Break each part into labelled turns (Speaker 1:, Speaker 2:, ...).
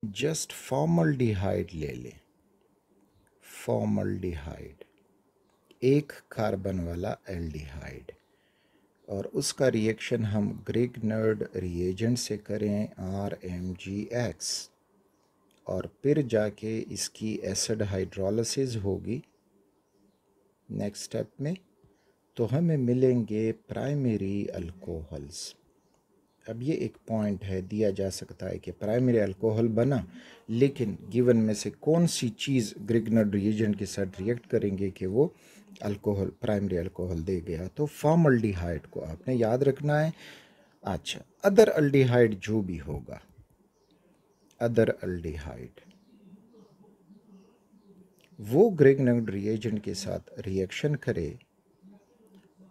Speaker 1: Just formaldehyde ले लें, formaldehyde, एक कार्बन वाला एल्डिहाइड, और उसका रिएक्शन हम ग्रिग्नर्ड रिएजेंट से करें RMgX, और फिर जाके इसकी एसिड हाइड्रोलिसिस होगी नेक्स्ट स्टेप में, तो हमें मिलेंगे प्राइमरी अल्कोहल्स। अब ये एक पॉइंट है, दिया जा सकता है कि प्राइमरी अल्कोहल बना, लेकिन गिवन में से कौन सी चीज़ ग्रिग्नर्ड रिएजेंट के साथ रिएक्ट करेंगे कि वो अल्कोहल, प्राइमरी अल्कोहल दे गया। तो फॉर्मल्डिहाइड को आपने याद रखना है। अच्छा, अदर अल्डिहाइड जो भी होगा, अदर अल्डिहाइड, वो ग्रिग्नर्ड रिएजेंट के साथ रिएक्शन करे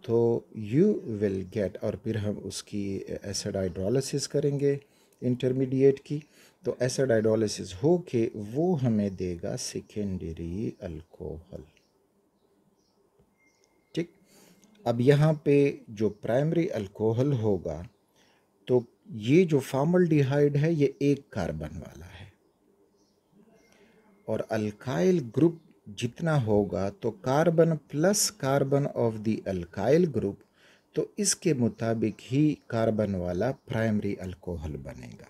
Speaker 1: तो यू विल गेट, और फिर हम उसकी एसिड हाइड्रोलिसिस करेंगे इंटरमीडिएट की, तो एसिड हाइड्रोलिसिस हो के वो हमें देगा सेकेंडरी अल्कोहल। ठीक, अब यहाँ पे जो प्राइमरी अल्कोहल होगा, तो ये जो फॉर्मल्डिहाइड है ये एक कार्बन वाला है, और अल्काइल ग्रुप जितना होगा तो carbon plus carbon of the alkyl group, तो इसके मुताबिक ही कार्बन वाला प्राइमरी अल्कोहल बनेगा।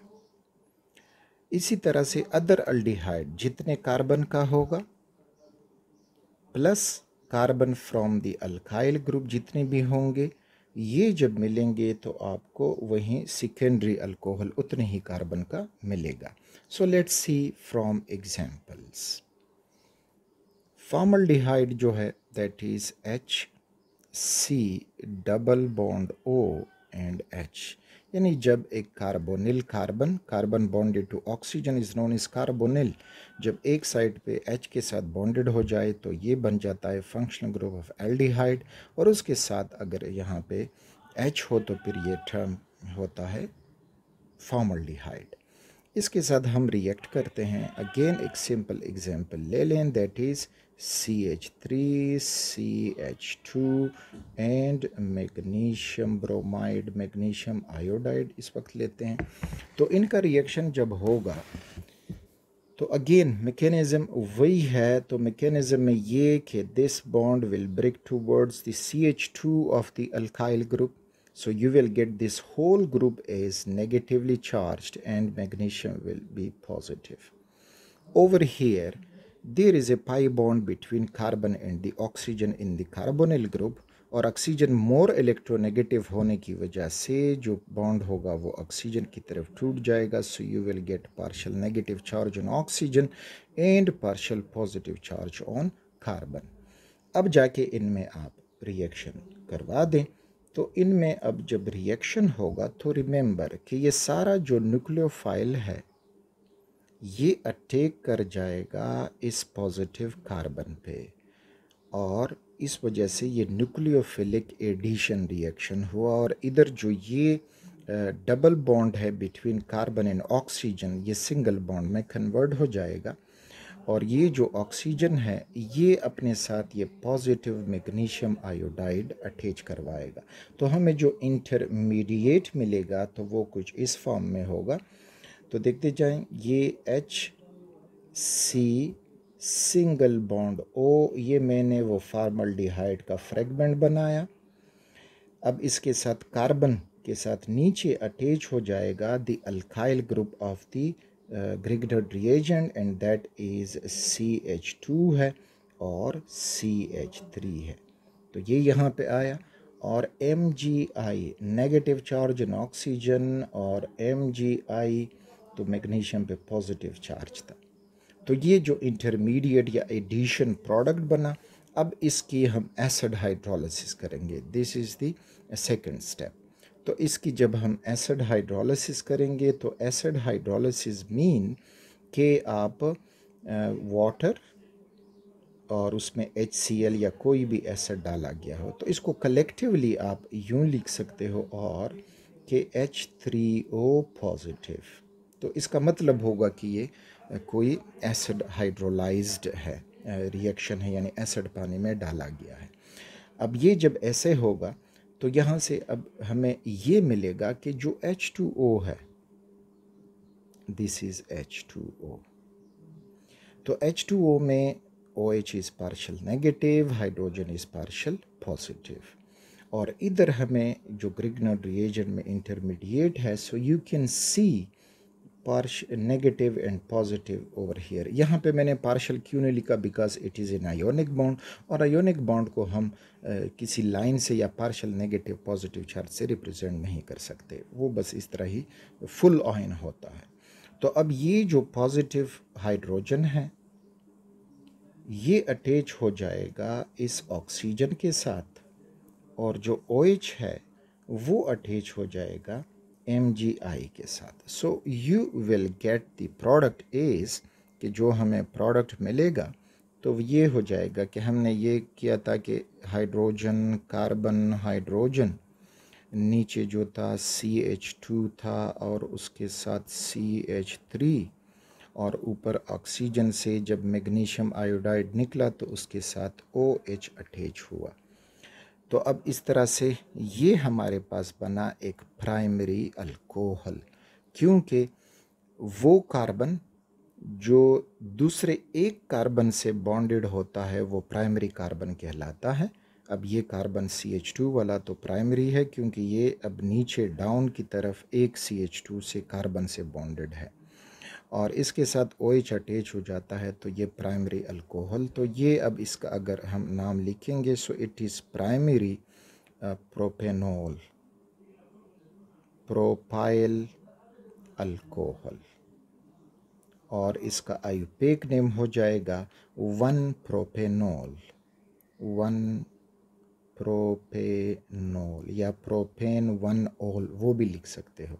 Speaker 1: इसी तरह से अदर अल्डिहाइड जितने कार्बन का होगा plus carbon from the alkyl group जितने भी होंगे, ये जब मिलेंगे तो आपको वहीं सेकेंडरी अल्कोहल उतने ही कार्बन का मिलेगा। So let's see from examples. Formaldehyde जो है that is HC double bond O and H, यानी जब एक carbonyl carbon, carbon bonded to oxygen is known is carbonyl, जब एक साइड पे H के साथ बॉन्डेड हो जाए तो ये बन जाता है फंक्शनल ग्रुप ऑफ एल्डिहाइड, और उसके साथ अगर यहाँ पे H हो तो फिर ये टर्म होता है फॉर्मल्डिहाइड। इसके साथ हम रिएक्ट करते हैं। अगेन एक सिंपल एग्जांपल ले लें, that is CH3 CH2 and magnesium bromide, magnesium iodide इस वक्त लेते हैं। तो इनका रिएक्शन जब होगा तो अगेन मैकेनिज्म वही है। तो मैकेनिज्म में ये कि this bond will break towards the CH2 of the alkyl group, so you will get this whole group is negatively charged and magnesium will be positive. Over here there is a pi bond between carbon and the oxygen in the carbonyl group, और oxygen more electronegative होने की वजह से जो bond होगा वो oxygen की तरफ टूट जाएगा। So you will get partial negative charge on oxygen and partial positive charge on carbon. अब जाके इनमें आप रिएक्शन करवा दें। तो इनमें अब जब रिएक्शन होगा तो रिमेंबर कि ये सारा जो न्यूक्लियोफाइल है ये अटैक कर जाएगा इस पॉजिटिव कार्बन पे, और इस वजह से ये न्यूक्लियोफिलिक एडिशन रिएक्शन हुआ, और इधर जो ये डबल बॉन्ड है बिटवीन कार्बन एंड ऑक्सीजन ये सिंगल बॉन्ड में कन्वर्ट हो जाएगा, और ये जो ऑक्सीजन है ये अपने साथ ये पॉजिटिव मैग्नीशियम आयोडाइड अटैच करवाएगा। तो हमें जो इंटरमीडिएट मिलेगा तो वो कुछ इस फॉर्म में होगा। तो देखते जाएं, ये HC सिंगल बॉन्ड O, ये मैंने वो फॉर्मल्डिहाइड का फ्रेगमेंट बनाया। अब इसके साथ कार्बन के साथ नीचे अटैच हो जाएगा the alkyl group of the Grignard reagent and that is CH2 है और CH3 है। तो ये यहाँ पे आया, और MgI negative charge in oxygen और MgI तो मैग्नीशियम पे पॉजिटिव चार्ज था। तो ये जो इंटरमीडिएट या एडिशन प्रोडक्ट बना, अब इसकी हम एसिड हाइड्रोलिसिस करेंगे। This is the second step. तो इसकी जब हम एसिड हाइड्रोलिसिस करेंगे तो एसिड हाइड्रोलिसिस मीन कि आप वाटर और उसमें HCl या कोई भी एसिड डाला गया हो, तो इसको कलेक्टिवली आप यूं लिख सकते हो और कि H3O पॉजिटिव। तो इसका मतलब होगा कि ये कोई एसिड हाइड्रोलाइज्ड है, रिएक्शन है, यानी एसिड पानी में डाला गया है। अब ये जब ऐसे होगा तो यहाँ से अब हमें ये मिलेगा कि जो H2O है दिस इज़ H2O। तो H2O में OH is partial negative, hydrogen is partial positive. और इधर हमें जो ग्रिग्नर्ड रिएजेंट में इंटरमीडिएट है, so you can see partial negative and positive over here. यहाँ पे मैंने पार्शियल क्यों नहीं लिखा, because it is an ionic bond, और आयोनिक बॉन्ड को हम किसी लाइन से या पार्शियल नेगेटिव पॉजिटिव चार्ज से रिप्रेजेंट नहीं कर सकते, वो बस इस तरह ही फुल आयन होता है। तो अब ये जो पॉजिटिव हाइड्रोजन है ये अटैच हो जाएगा इस ऑक्सीजन के साथ, और जो OH है वो अटैच हो जाएगा MgI के साथ। So you will get the product is कि जो हमें प्रोडक्ट मिलेगा तो ये हो जाएगा कि हमने ये किया था कि हाइड्रोजन कार्बन हाइड्रोजन, नीचे जो था CH2 था और उसके साथ CH3, और ऊपर ऑक्सीजन से जब मैग्नीशियम आयोडाइड निकला तो उसके साथ OH अटैच हुआ। तो अब इस तरह से ये हमारे पास बना एक प्राइमरी अल्कोहल, क्योंकि वो कार्बन जो दूसरे एक कार्बन से बॉन्डेड होता है वो प्राइमरी कार्बन कहलाता है। अब ये कार्बन CH2 वाला तो प्राइमरी है, क्योंकि ये अब नीचे डाउन की तरफ एक CH2 से कार्बन से बॉन्डेड है, और इसके साथ OH अटैच हो जाता है तो ये प्राइमरी अल्कोहल। तो ये अब इसका अगर हम नाम लिखेंगे, so it is primary propanol, propyl alcohol, और इसका आयुपेक नेम हो जाएगा 1 प्रोपेनॉल, 1 प्रोपेनॉल या प्रोपेन 1 ऑल, वो भी लिख सकते हो।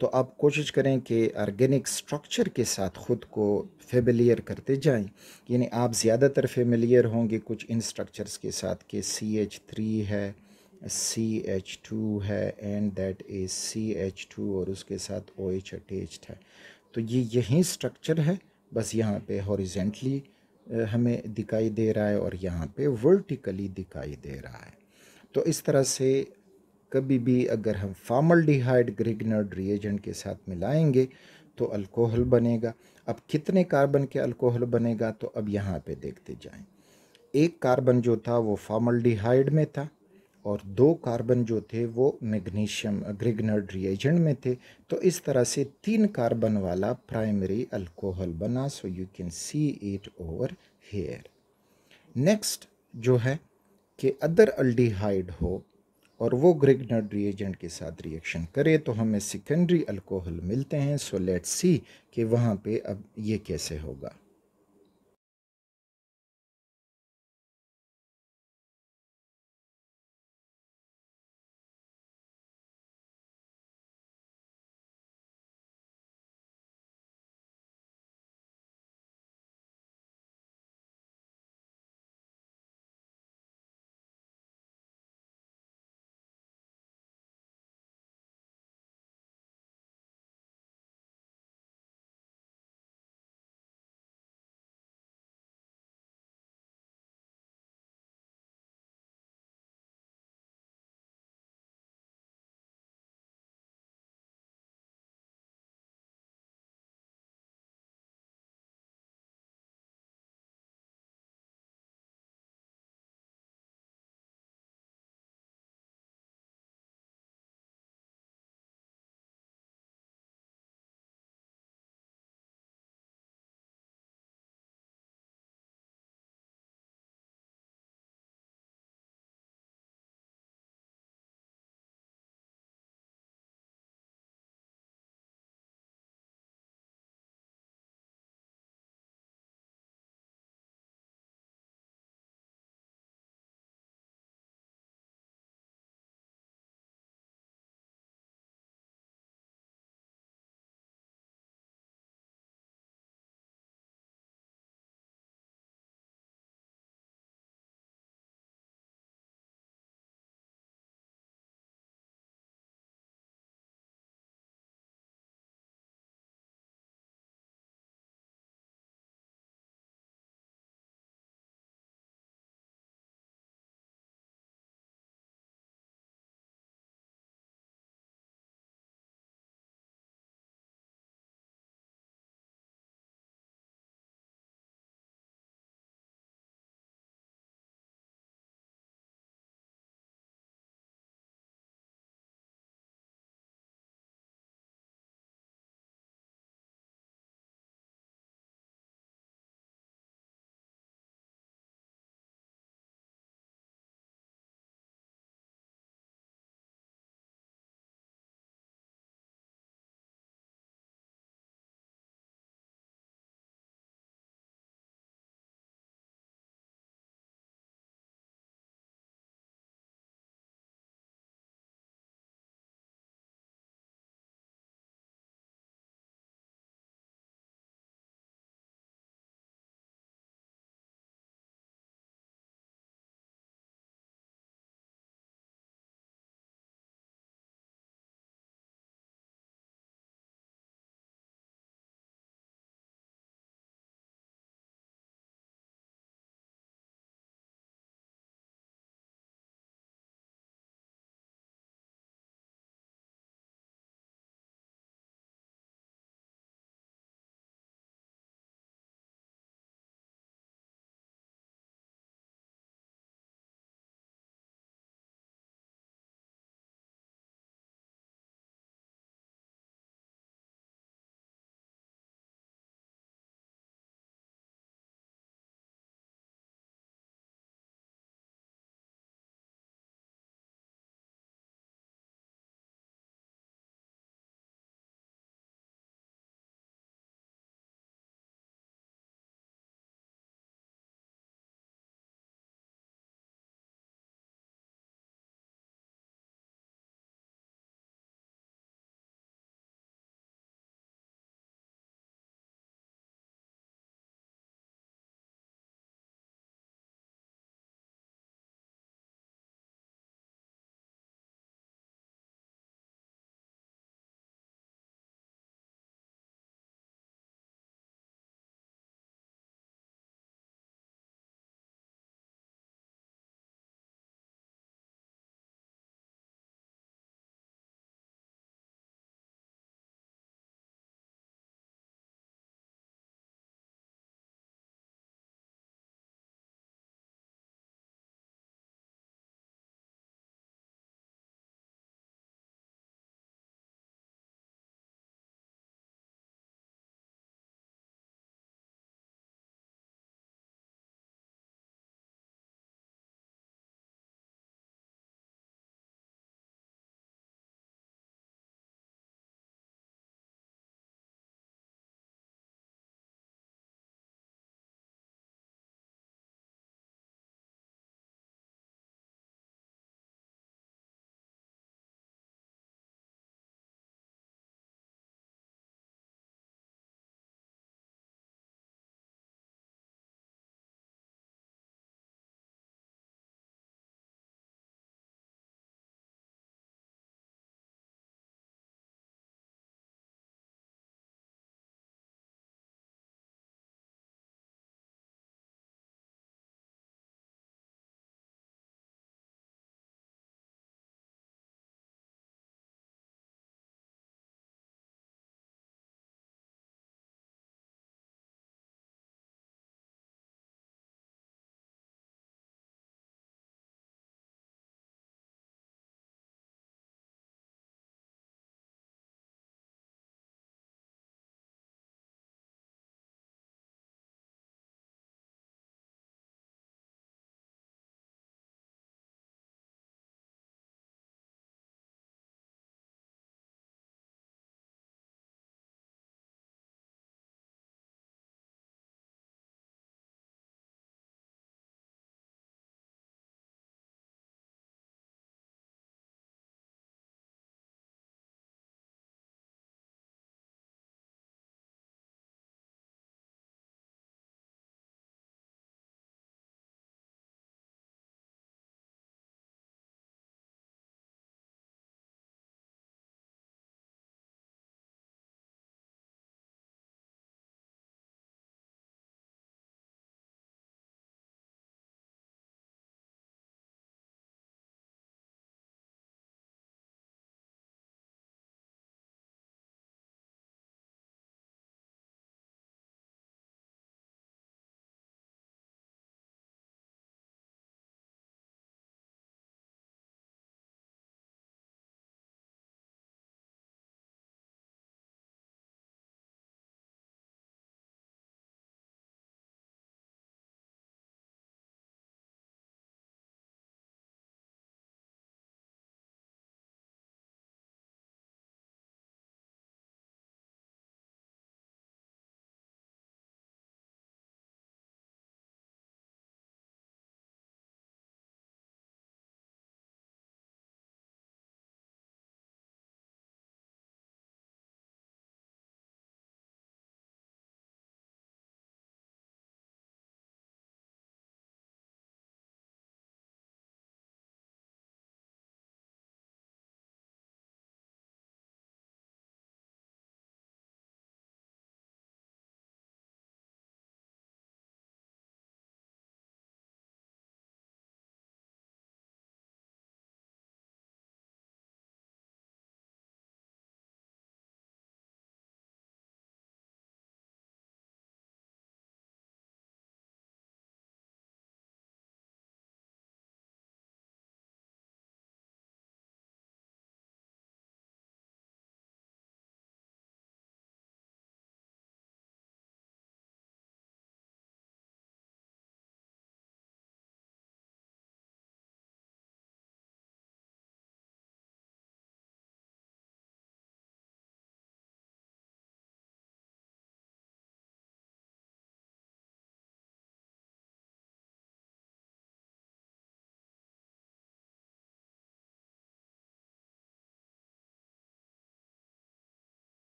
Speaker 1: तो आप कोशिश करें कि ऑर्गेनिक स्ट्रक्चर के साथ ख़ुद को फेमिलियर करते जाएं, यानी आप ज़्यादातर फेमिलियर होंगे कुछ इन स्ट्रक्चर्स के साथ कि CH3 है, CH2 है, एंड दैट इज़ CH2 और उसके साथ OH अटैच्ड है। तो ये यही स्ट्रक्चर है, बस यहाँ पे हॉरिजेंटली हमें दिखाई दे रहा है और यहाँ पे वर्टिकली दिखाई दे रहा है। तो इस तरह से कभी भी अगर हम फॉर्मल्डिहाइड ग्रिग्नर्ड रिएजेंट के साथ मिलाएंगे तो अल्कोहल बनेगा। अब कितने कार्बन के अल्कोहल बनेगा, तो अब यहाँ पे देखते जाएं। एक कार्बन जो था वो फॉर्मल्डिहाइड में था, और 2 कार्बन जो थे वो मैग्नीशियम ग्रिग्नर्ड रिएजेंट में थे। तो इस तरह से 3 कार्बन वाला प्राइमरी अल्कोहल बना। So you can see it over here. Next जो है कि अदर अल्डिहाइड हो और वो ग्रिग्नर्ड रिएजेंट के साथ रिएक्शन करे तो हमें सेकेंडरी अल्कोहल मिलते हैं। सो लेट्स सी कि वहाँ पे अब ये कैसे होगा।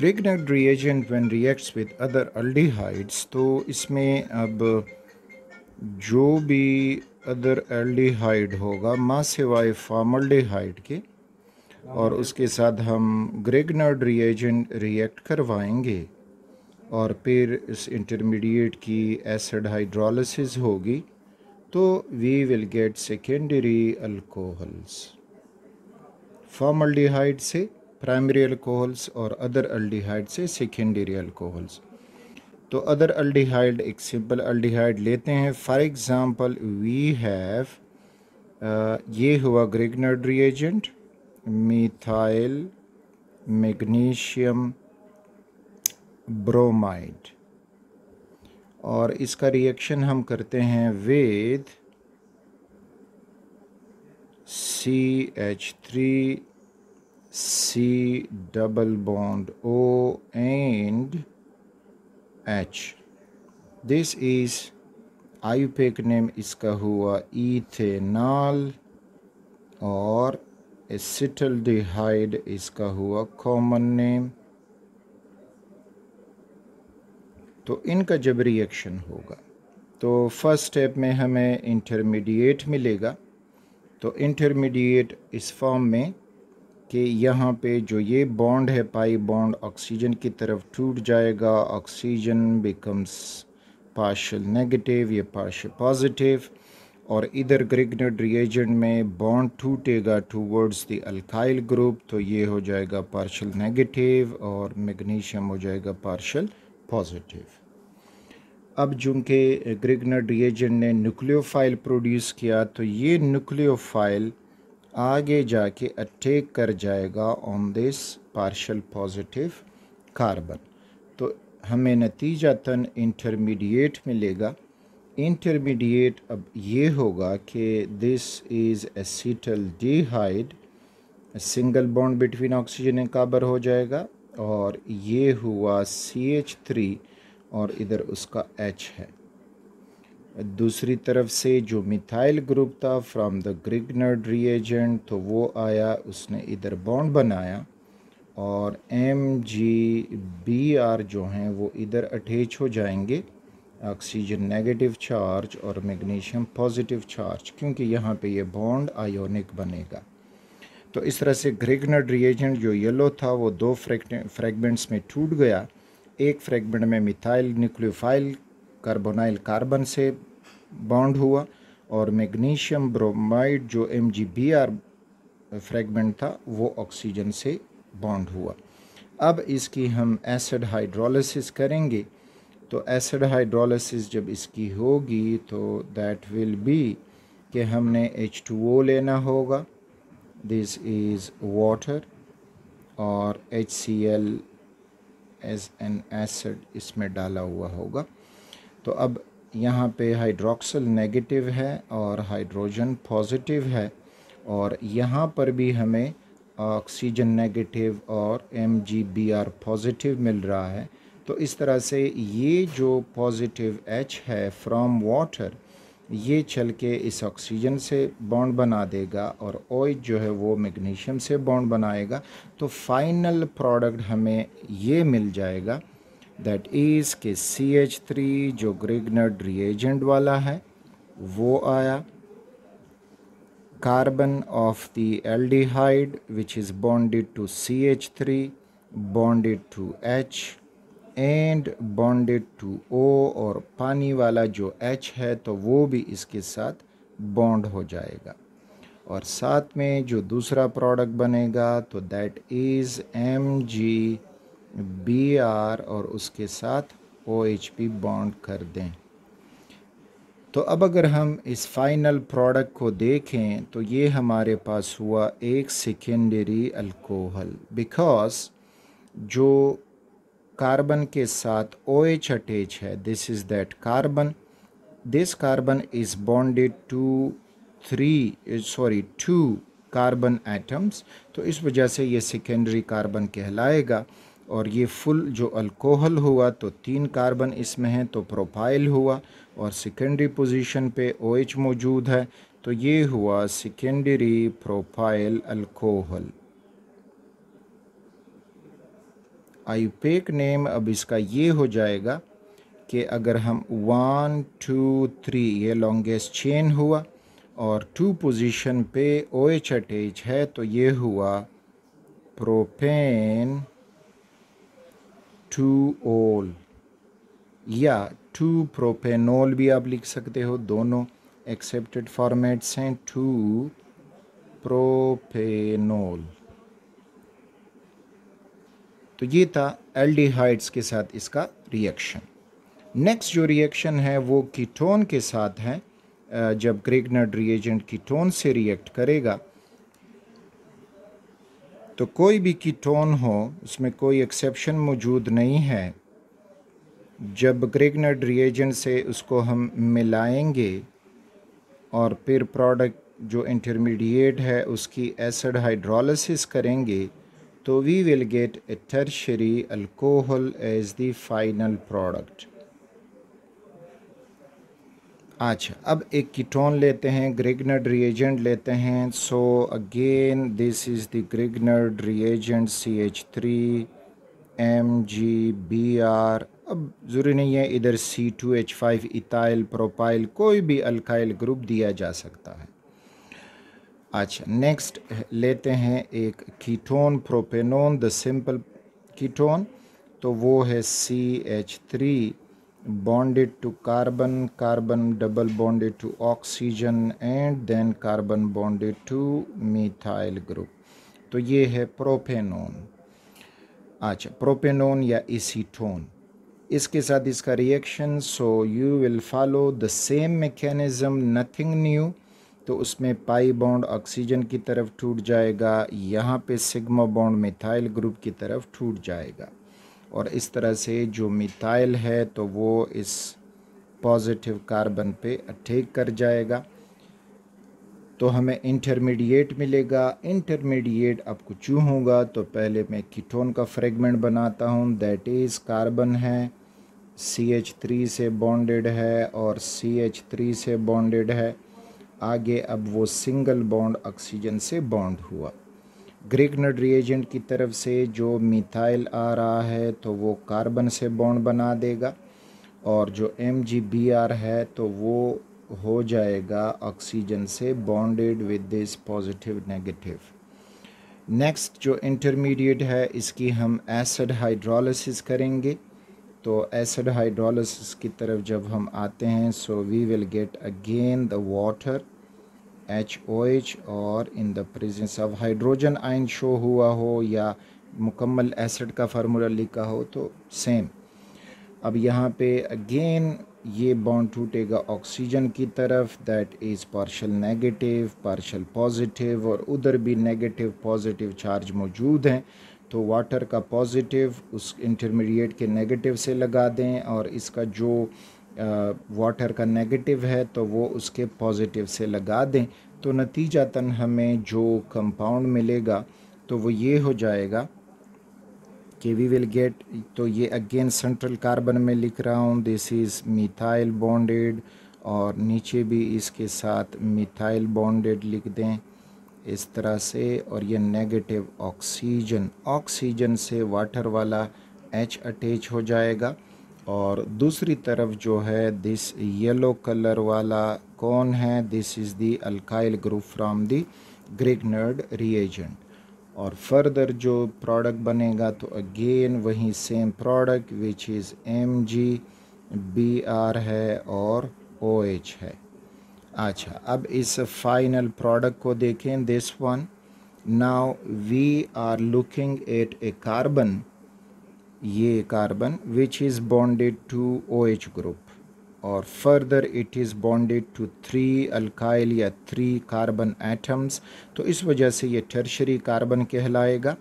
Speaker 1: Grignard reagent when reacts with other aldehydes, तो इसमें अब जो भी अदर एल्डिहाइड होगा मां सिवाय फॉर्मल्डिहाइड के, और उसके साथ हम ग्रिग्नार्ड रिएजेंट रिएक्ट करवाएंगे और फिर इस इंटरमीडिएट की एसिड हाइड्रोलिसिस होगी, तो we will get secondary alcohols. Formaldehyde से प्राइमरी अल्कोहल्स और अदर अल्डिहाइड से सेकेंडरी अल्कोहल्स। तो अदर अल्डिहाइड एक सिंपल अल्डिहाइड लेते हैं। फॉर एग्जांपल वी हैव ये हुआ Grignard reagent methyl magnesium bromide, और इसका रिएक्शन हम करते हैं with CH3 C double bond O and H. This is IUPAC name इसका हुआ इथेनॉल, और एसिटल्डिहाइड इसका हुआ कॉमन नेम। तो इनका जब रिएक्शन होगा तो फर्स्ट स्टेप में हमें इंटरमीडिएट मिलेगा। तो इंटरमीडिएट इस फॉर्म में कि यहाँ पे जो ये बॉन्ड है पाई बॉन्ड ऑक्सीजन की तरफ टूट जाएगा, ऑक्सीजन बिकम्स पार्शियल नेगेटिव, ये पार्शियल पॉजिटिव, और इधर ग्रिग्नार्ड रिएजेंट में बॉन्ड टूटेगा टूवर्ड्स द अल्काइल ग्रुप, तो ये हो जाएगा पार्शियल नेगेटिव और मैग्नीशियम हो जाएगा पार्शियल पॉजिटिव। अब चूँकि ग्रिग्नार्ड रिएजेंट ने न्यूक्लियोफाइल प्रोड्यूस किया, तो ये न्यूक्लियोफाइल आगे जाके अटैक कर जाएगा on this partial positive carbon. तो हमें नतीजतन इंटरमीडिएट मिलेगा। इंटरमीडिएट अब ये होगा कि this is acetaldehyde, single bond between oxygen and carbon हो जाएगा, और ये हुआ CH3 और इधर उसका H है। दूसरी तरफ से जो मिथाइल ग्रुप था फ्रॉम द ग्रिग्नार्ड रिएजेंट, तो वो आया, उसने इधर बॉन्ड बनाया, और MgBr जो हैं वो इधर अटैच हो जाएंगे, ऑक्सीजन नेगेटिव चार्ज और मैग्नीशियम पॉजिटिव चार्ज, क्योंकि यहाँ पे ये बॉन्ड आयोनिक बनेगा। तो इस तरह से ग्रिग्नार्ड रिएजेंट जो येलो था वो दो फ्रेगमेंट्स में टूट गया। एक फ्रेगमेंट में मिथाइल न्यूक्लियोफाइल कार्बोनाइल कार्बन से बॉन्ड हुआ, और मैग्नीशियम ब्रोमाइड जो MgBr फ्रेगमेंट था वो ऑक्सीजन से बॉन्ड हुआ। अब इसकी हम एसिड हाइड्रोलिसिस करेंगे। तो एसिड हाइड्रोलिसिस जब इसकी होगी तो दैट विल बी कि हमने H2O लेना होगा, दिस इज़ वाटर, और HCl एज एन एसिड इसमें डाला हुआ होगा। तो अब यहाँ पे हाइड्रोक्सिल नेगेटिव है और हाइड्रोजन पॉजिटिव है, और यहाँ पर भी हमें ऑक्सीजन नेगेटिव और MgBr पॉजिटिव मिल रहा है। तो इस तरह से ये जो पॉजिटिव H है फ्रॉम वाटर, ये चल के इस ऑक्सीजन से बॉन्ड बना देगा, और OH जो है वो मैग्नीशियम से बॉन्ड बनाएगा। तो फाइनल प्रोडक्ट हमें ये मिल जाएगा, दैट इज़ के CH3 जो ग्रिग्नार्ड रिएजेंट वाला है वो आया, carbon of the aldehyde which is bonded to CH3 bonded to H and bonded to O, और पानी वाला जो H है तो वो भी इसके साथ बॉन्ड हो जाएगा, और साथ में जो दूसरा प्रोडक्ट बनेगा तो दैट इज़ MgBr, और उसके साथ OH भी बॉन्ड कर दें। तो अब अगर हम इस फाइनल प्रोडक्ट को देखें तो ये हमारे पास हुआ एक सेकेंडरी अल्कोहल, बिकॉज जो कार्बन के साथ OH अटैच है, this is that carbon, this carbon is bonded to two carbon atoms, तो इस वजह से ये सेकेंडरी कार्बन कहलाएगा। और ये फुल जो अल्कोहल हुआ तो 3 कार्बन इसमें हैं, तो प्रोपाइल हुआ, और सेकेंडरी पोजीशन पे OH मौजूद है, तो ये हुआ secondary propyl alcohol. IUPAC name अब इसका ये हो जाएगा कि अगर हम 1 2 3 ये लॉन्गेस्ट चेन हुआ और 2 पोजीशन पे OH अटैच है तो ये हुआ प्रोपेन 2-ol या 2 प्रोपेनॉल भी आप लिख सकते हो, दोनों एक्सेप्टेड फॉर्मेट्स हैं 2 प्रोपेनॉल। तो ये था एल्डिहाइड्स के साथ इसका रिएक्शन। नेक्स्ट जो रिएक्शन है वो कीटोन के साथ है। जब ग्रिग्नर्ड रिएजेंट कीटोन से रिएक्ट करेगा तो कोई भी कीटोन हो उसमें कोई एक्सेप्शन मौजूद नहीं है। जब ग्रिग्नर्ड रिएजेंट से उसको हम मिलाएंगे और फिर प्रोडक्ट जो इंटरमीडिएट है उसकी एसिड हाइड्रोलिसिस करेंगे तो we will get a tertiary alcohol as the final product. अच्छा, अब एक कीटोन लेते हैं, ग्रिग्नर्ड रिएजेंट लेते हैं। So again this is the Grignard reagent CH3 MgBr। अब ज़रूरी नहीं है इधर C2H5 इथाइल प्रोपाइल कोई भी अल्काइल ग्रुप दिया जा सकता है। अच्छा, नेक्स्ट लेते हैं एक ketone propanone, the simple ketone. तो वो है CH3 bonded to carbon, carbon double bonded to oxygen and then carbon bonded to methyl group। तो ये है प्रोपेनोन। अच्छा, प्रोपेनोन या एसीटोन, इसके साथ इसका reaction. So you will follow the same mechanism, nothing new. तो उसमें पाई बॉन्ड ऑक्सीजन की तरफ टूट जाएगा, यहाँ पे सिग्मा बॉन्ड मिथाइल ग्रुप की तरफ टूट जाएगा और इस तरह से जो मिथाइल है तो वो इस पॉजिटिव कार्बन पे अटैक कर जाएगा तो हमें इंटरमीडिएट मिलेगा। इंटरमीडिएट अब कुछ यूँ होगा, तो पहले मैं कीटोन का फ्रेगमेंट बनाता हूँ, दैट इज़ कार्बन है CH3 से बॉन्डेड है और CH3 से बॉन्डेड है। आगे अब वो सिंगल बॉन्ड ऑक्सीजन से बॉन्ड हुआ। ग्रिग्नर्ड रिएजेंट की तरफ से जो मिथाइल आ रहा है तो वो कार्बन से बॉन्ड बना देगा और जो MgBr है तो वो हो जाएगा ऑक्सीजन से bonded with this positive negative. Next जो इंटरमीडिएट है इसकी हम एसिड हाइड्रोलिसिस करेंगे। तो एसिड हाइड्रोलिसिस की तरफ जब हम आते हैं so we will get again the water HOH और in the presence of hydrogen ion show हुआ हो या मुकम्मल एसिड का फार्मूला लिखा हो तो सेम। अब यहाँ पे अगेन ये बॉन्ड टूटेगा ऑक्सीजन की तरफ, that is partial negative partial positive और उधर भी नेगेटिव पॉजिटिव चार्ज मौजूद हैं। तो वाटर का पॉजिटिव उस इंटरमीडिएट के नेगेटिव से लगा दें और इसका जो वाटर का नेगेटिव है तो वो उसके पॉजिटिव से लगा दें। तो नतीजतन हमें जो कंपाउंड मिलेगा तो वो ये हो जाएगा कि वी विल गेट, तो ये अगेन सेंट्रल कार्बन में लिख रहा हूँ, दिस इज़ मिथाइल बॉन्डेड और नीचे भी इसके साथ मिथाइल बॉन्डेड लिख दें इस तरह से। और ये नेगेटिव ऑक्सीजन, ऑक्सीजन से वाटर वाला H अटैच हो जाएगा और दूसरी तरफ जो है दिस येलो कलर वाला कौन है, this is the alkyl group from the Grignard reagent. और फर्दर जो प्रोडक्ट बनेगा तो अगेन वही same product which is MgBr है और OH है। अच्छा, अब इस फाइनल प्रोडक्ट को देखें, this one. Now we are looking at a carbon, ये carbon which is bonded to OH group और further it is bonded to 3 alkyl या 3 कार्बन एटम्स। तो इस वजह से ये टर्शरी कार्बन कहलाएगा।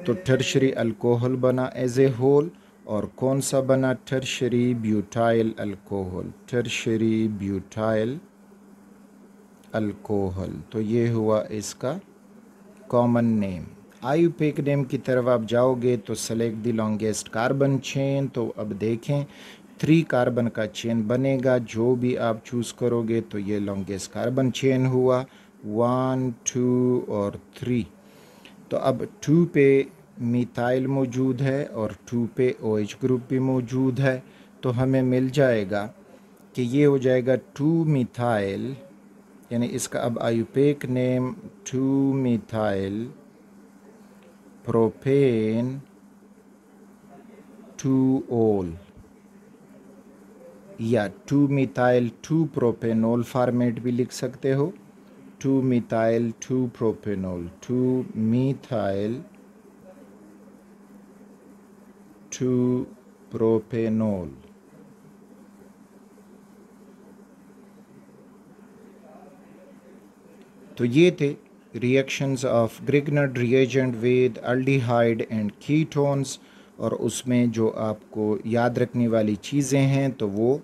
Speaker 1: तो टर्शरी अल्कोहल बना एज ए होल और कौन सा बना, tertiary butyl alcohol, tertiary butyl alcohol. तो ये हुआ इसका कॉमन नेम। आयुपेक नेम की तरफ आप जाओगे तो select the longest carbon chain. तो अब देखें 3 कार्बन का चेन बनेगा, जो भी आप चूज़ करोगे तो ये लॉन्गेस्ट कार्बन चेन हुआ 1 2 और 3। तो अब 2 पे मिथाइल मौजूद है और 2 पे OH ग्रुप भी मौजूद है, तो हमें मिल जाएगा कि ये हो जाएगा 2 मिथाइल, यानी इसका अब आयुपेक नेम 2 मिथाइल प्रोपेन 2-ओल या 2 मिथाइल 2 प्रोपेनॉल फॉर्मेट भी लिख सकते हो। 2 मिथाइल 2 प्रोपेनॉल, 2 मिथाइल 2 प्रोपेनॉल। तो ये थे reactions of Grignard reagent with aldehyde and ketones, और उसमें जो आपको याद रखने वाली चीज़ें हैं तो वो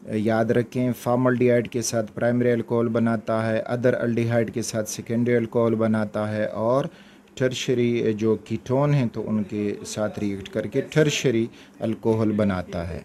Speaker 1: याद रखें। फॉर्मल्डिहाइड के साथ प्राइमरी अल्कोहल बनाता है, अदर अल्डिहाइड के साथ सेकेंडरी अल्कोहल बनाता है, और टर्शरी जो कीटोन हैं तो उनके साथ रिएक्ट करके टर्शरी अल्कोहल बनाता है।